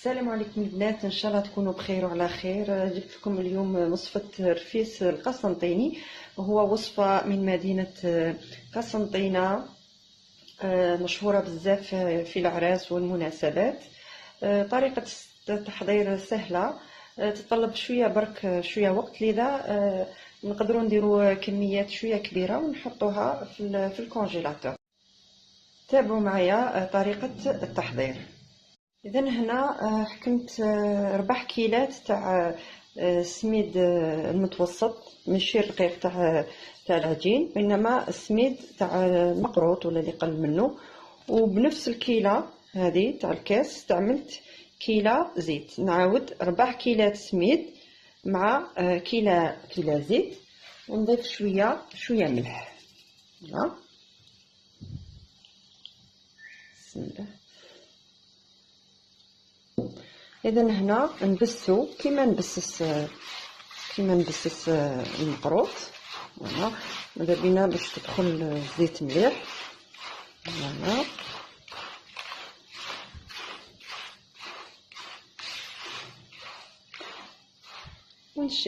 السلام عليكم البنات، ان شاء الله تكونوا بخير وعلى خير. جبت لكم اليوم وصفه رفيس القسنطيني، وهو وصفه من مدينه قسنطينه، مشهوره بزاف في الاعراس والمناسبات. طريقه التحضير سهله، تتطلب شويه برك شويه وقت، لذا نقدروا نديروا كميات شويه كبيره ونحطوها في الكونجيلاتور. تابعوا معايا طريقه التحضير. اذا هنا حكمت 4 كيلات تاع السميد المتوسط، ماشي الرقيق تاع العجين، وانما السميد تاع المقروط ولا اللي قل منه. وبنفس الكيله هذه تاع الكاس استعملت كيله زيت. نعاود 4 كيلات سميد مع كيله زيت، ونضيف شويه ملح. بسم الله. اذا هنا نبسو كيما نبسس المقروط. فوالا، ماذا بينا باش تدخل الزيت مليح. فوالا،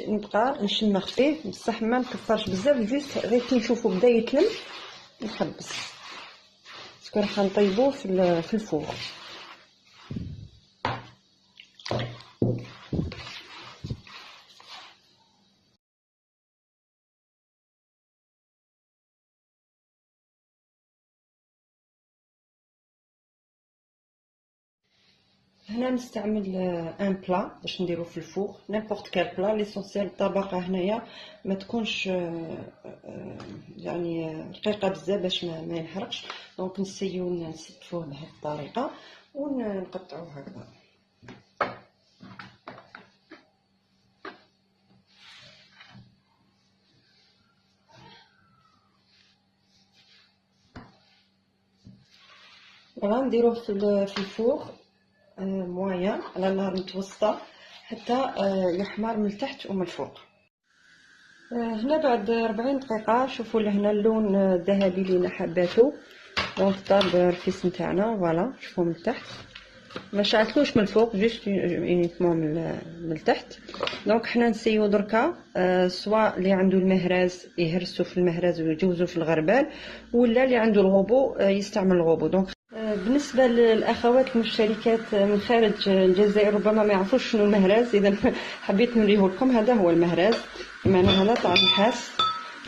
نبقى نشمخ فيه، بصح ما نكثرش بزاف، جوست غير كي نشوفو بدا يتلم نحبس، باسكو راح نطيبوه في الفوغ. هنا نستعمل ان بلا باش نديرو في الفوغ، نيمبورط كال بلا. ليسونسيال الطبقه هنايا ما تكونش يعني رقيقه بزاف باش ما ينحرقش. دونك نسيو نستفوه بهذه الطريقه ونقطعوه هكذا. فوالا، نديروه في الفوغ مويان على نار متوسطه حتى يحمر من التحت ومن الفوق. هنا بعد 40 دقيقه شوفوا لهنا اللون الذهبي اللي حباتو. دونك طاب الرفيس نتاعنا. فوالا، شوفوا من التحت ما شعلتلوش من الفوق، جوست يونيكمون من التحت. دونك حنا نسيو دركا سواء اللي عنده المهراز يهرسو في المهراز ويجوزو في الغربال، ولا اللي عنده الغوبو يستعمل الغوبو. دونك بالنسبه للاخوات المشتركات من خارج الجزائر ربما ما يعرفوش شنو المهراز، اذا حبيت نوريه لكم. هذا هو المهراز، معنا هذا تاع النحاس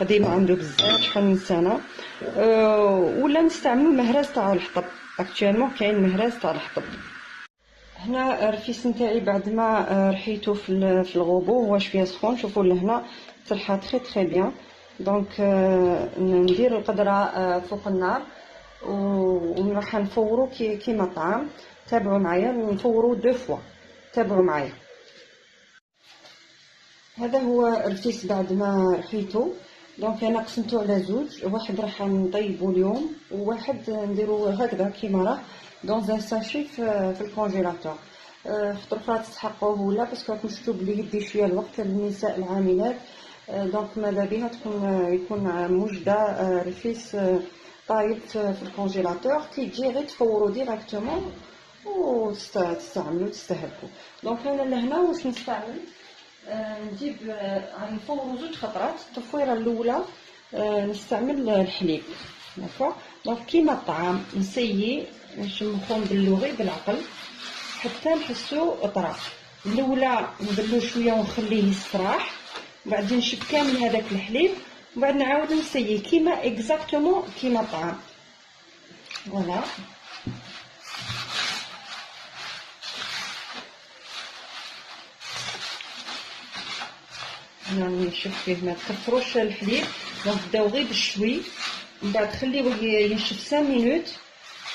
قديم، عنده بزاف شحال من سنه. ولا نستعملوا المهراز تاع الحطب. اكطوالمون كاين مهراز تاع الحطب. هنا الرفيس نتاعي بعد ما رحيته في الغوبو هو شويه سخون. شوفوا لهنا طلحه تري بيان. دونك ندير القدره فوق النار وراح نفورو كيما الطعام. تابعوا معايا، نفورو 2 فوا. تابعوا معايا. هذا هو الرفيس بعد ما رحيته. دونك انا قسمته على زوج، واحد راح نطيبو اليوم وواحد نديرو هكذا كيما راه دون ان ساشي في الكونجيلاتور. خطر اخرى تستحقوه ولا، باسكو راكم شفتوا بلي يدي شويه الوقت للنساء العاملات. دونك ماذا بها يكون موجده رفيس طايب في الكونجيلاتور، كي تجي غير تفورو ديريكتومون وتستعملوا تستهلكوا. دونك انا لهنا واش نستعمل، نجيب نفورو 2 خطرات. التفويره الاولى نستعمل الحليب. داكوغ. دونك كيما الطعام نسيي نشمخهم باللوغي بالعقل حتى نحسو طراف. الاولى نبلو شويه ونخليه يستراح، وبعدين نشف كامل هذاك الحليب، وبعد نعاود نسيي كيما اكزاكتومون كيما الطعام. فوالا، نشوف فيه ما تكثروش الحليب. دونك بداو غير بالشوي، من بعد خليوه ينشف 5 مينوت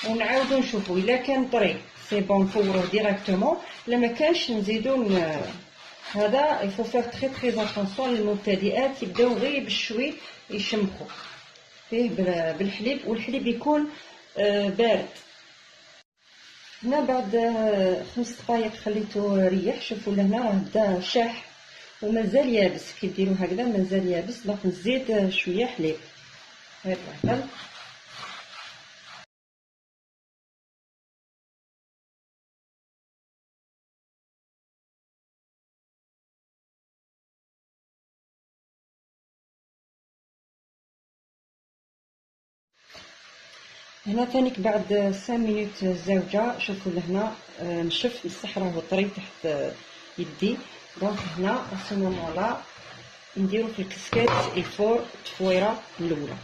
ونعاودو نشوفو. الا كان طري سي بون نفوروه ديريكتومون، الا ما كانش نزيدو هذا يفو فيغ تري اتونسيون للمبتدئات، يبداو غير بالشوي يشمخو فيه بالحليب، والحليب يكون بارد. هنا بعد 5 دقائق خليته ريح. شوفوا لهنا راه بدا شاح ومازال يابس. كي ديروا هكذا مازال يابس، دونك نزيد شويه حليب هكذا. هنا ثانيك بعد 5 مينوت الزوجة. شوفوا لهنا نشف بصح راهو طري تحت يدي. دونك هنا اسمومون نديرو في الكسكات الفور التفويره الاولى.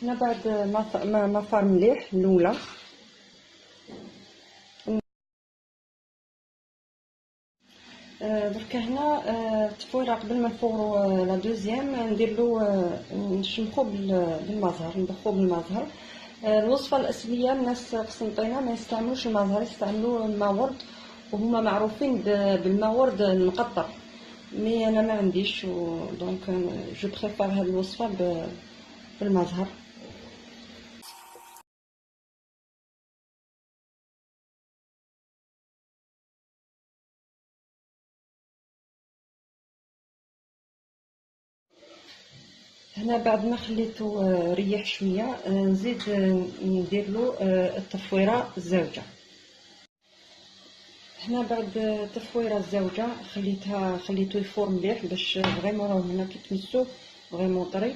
هنا بعد ما فار مليح الاولى دركا هنا التفويره قبل ما نفورو لا دوزيام نديرلو نشمخو بالمزهر، نضخو بالمزهر. الوصفه الاساسيه الناس قسنطينه ما يستعملوش المزهر، يستعملوا الماء ورد، وهما معروفين بالماء ورد المقطر. مي انا ما عنديش دونك جو بريفير هاد الوصفه بالمزهر. هنا بعد ما خليته ريح شويه نزيد نديرلو التفويره الزوجه. هنا بعد التفويره الزوجه خليته يفور مليح باش فريمون راهو هنا كي تمسوه فريمون طري.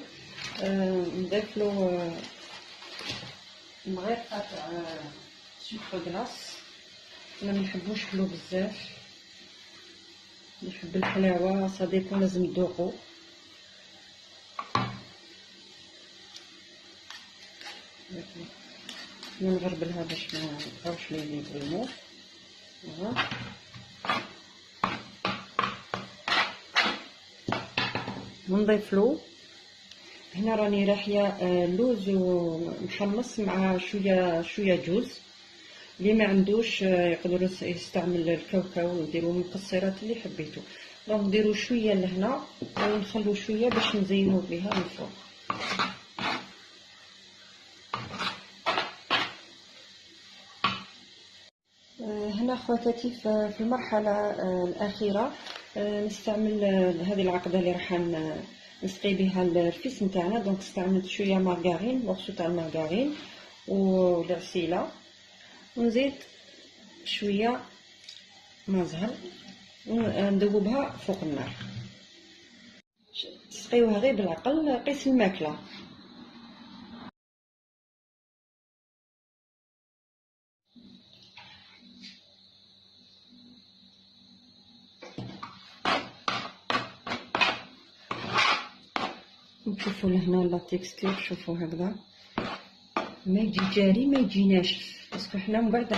نضيفلو مغرفه تاع سكر كلاص. انا ما نحبوش حلو بزاف، نحب الحلاوه صديقو لازم تذوقو. نغربلها باش ما يبقاوش لي يبرمو. ونضيفلو هنا راني راحيه لوز ومحمص مع شويه جوز. اللي ما عندوش يقدر يستعمل الكاوكاو ويديروا من القصيرات اللي حبيتو. دونك نديرو شويه لهنا ونخلو شويه باش نزينو بها من فوق. هنا خواتاتي في المرحله الاخيره نستعمل هذه العقده اللي راح نسقي بها الرفيس نتاعنا. دونك استعملت شويه مارغارين، مورسو تاع المارغارين والعسيله، ونزيد شويه مازهر وندوبها فوق النار. تسقيوها غير بالعقل قيس الماكله. نشوفوا لهنا لا تيكستور، شوفوا هكذا ما يجي جاري ما يجي ناشف، باسكو حنا من بعد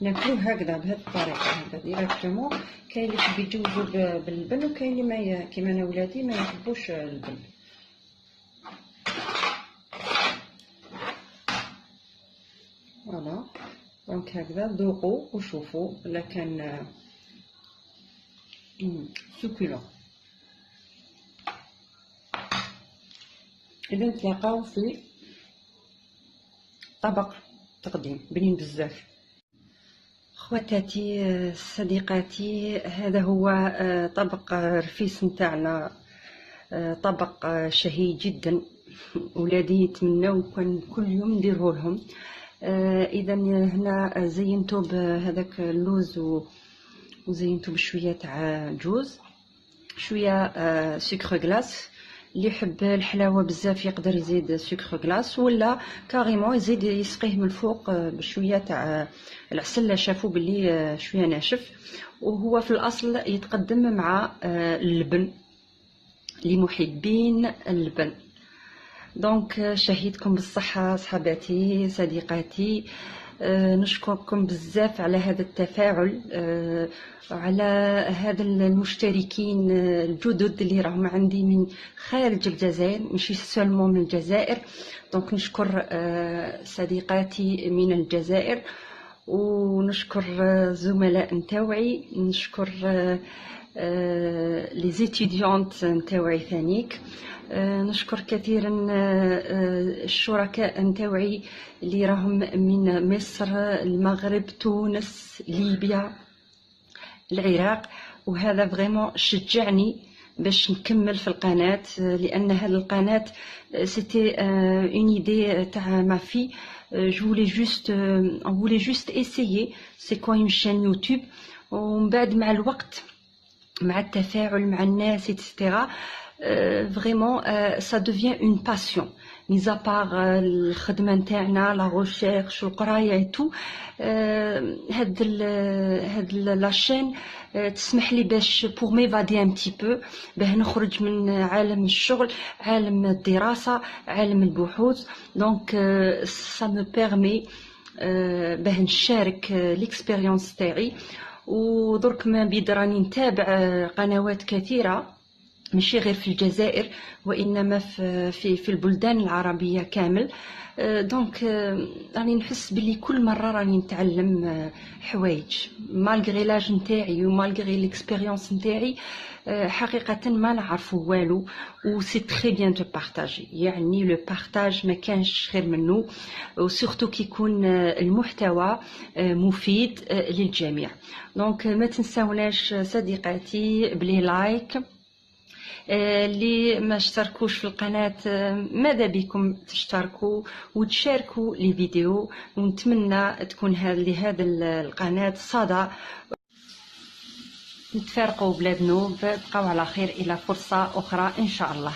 ناكلوه هكذا بهذه الطريقه هكذا ديريكتومون. كاين اللي يحب يجوزو باللبن، وكاين اللي ما كيما انا ولادي ما يحبوش اللبن. فوالا دونك هكذا ذوقوا وشوفوا الا كان سكولون. اذا نتلاقاو في طبق تقديم بنين بزاف. خواتاتي صديقاتي، هذا هو طبق رفيس نتاعنا، طبق شهي جدا. ولادي يتمناو كان كل يوم نديره لهم. اذا هنا زينته بهذاك اللوز وزينته بشويه تاع جوز، شويه سكر غلاس. اللي يحب الحلاوه بزاف يقدر يزيد سكر غلاس، ولا كاريمون يزيد يسقيه من الفوق بشويه تاع العسل. شافوا باللي شويه ناشف، وهو في الاصل يتقدم مع اللبن لمحبين اللبن. دونك شهيتكم بالصحه صحباتي صديقاتي. نشكركم بزاف على هذا التفاعل، على هذا المشتركين الجدد اللي راهم عندي من خارج الجزائر، ماشي سولمون من الجزائر. دونك نشكر صديقاتي من الجزائر، ونشكر زملاء نتاوعي، نشكر لي زيتيديونت نتاوعي ثانيك. نشكر كثيرا الشركاء نتاوعي اللي راهم من مصر، المغرب، تونس، ليبيا، العراق. وهذا فريمون شجعني باش نكمل في القناه، لان هذه القناه سيتي اون ايدي تاع ما في. je voulais juste essayer c'est quoi une chaîne YouTube. ومن بعد مع الوقت مع التفاعل مع الناس etc vraiment ça devient une passion. mis à part الخدمة نتاعنا لا ريشيرش والقراية اي تو. هاد لاشين تسمح لي باش بور ميفادي ان بتي بو، باه نخرج من عالم الشغل، عالم الدراسة، عالم البحوث. دونك سا مو بيرمي باه نشارك ليكسبيريونس تاعي. ودرك ما بيد راني نتابع قنوات كثيرة ماشي غير في الجزائر وانما في البلدان العربيه كامل. دونك راني نحس بلي كل مره راني نتعلم حوايج مالغري لاج نتاعي ومالغري ليكسبيريونس نتاعي. حقيقه ما نعرفوا والو، و سي تري بيان دو بارطاجي. يعني لو بارطاج ما كانش خير منه، وسورتو كي يكون المحتوى مفيد للجميع. دونك ما تنساوناش صديقاتي بلي لايك. اللي ما اشتركوش في القناة ماذا بكم تشتركوا وتشاركوا لي فيديو، ونتمنى تكون لهذا القناة صدى. نتفارقوا بلا ذنوب، بقوا على خير، الى فرصة اخرى ان شاء الله.